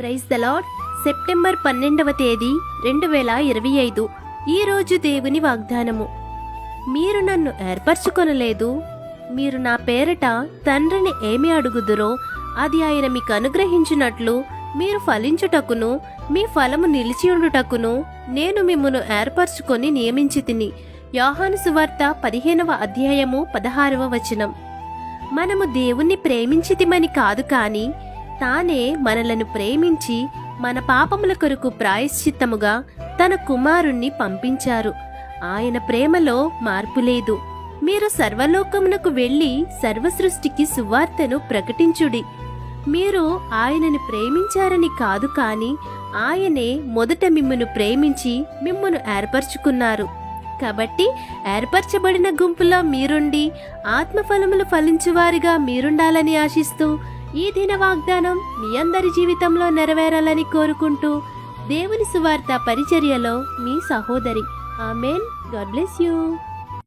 Praise the lord. September 12వ తేదీ 2025. ఈరోజు దేవుని వాగ్దానము. మీరు నన్ను ఏర్పరచుకొనలేదు, మీరు నా పేరట తండ్రిని ఏమి అడుగుదురో అది ఆయన మీకు అనుగ్రహించినట్లు మీరు ఫలించుటకును మీ ఫలము నిలిచియుండుటకును నేను మిమ్మును ఏర్పరచుకొని నియమించితిని. యోహాను సువార్త 15వ అధ్యాయము 16వ వచనం. మనము దేవుణ్ణి ప్రేమించితిమని కాదు, కాని తానే మనలను ప్రేమించి మన పాపముల కొరకు ప్రాయశ్చిత్తముగా తన కుమారుణ్ణి పంపించారు. ఆయన ప్రేమలో మార్పు లేదు. మీరు సర్వలోకమునకు వెళ్ళి సర్వసృష్టికి సువార్తను ప్రకటించుడి. మీరు ఆయనను ప్రేమించారని కాదు, కాని ఆయనే మొదట మిమ్మును ప్రేమించి మిమ్మును ఏర్పరచుకున్నారు. కాబట్టి ఏర్పరచబడిన గుంపులో మీరుండి ఆత్మఫలములు ఫలించువారిగా మీరుండాలని ఆశిస్తూ ఈ దిన వాగ్దానం మీ అందరి జీవితంలో నెరవేరాలని కోరుకుంటూ దేవుని సువార్త పరిచర్యలో మీ సహోదరి. ఆమెన్. God bless you.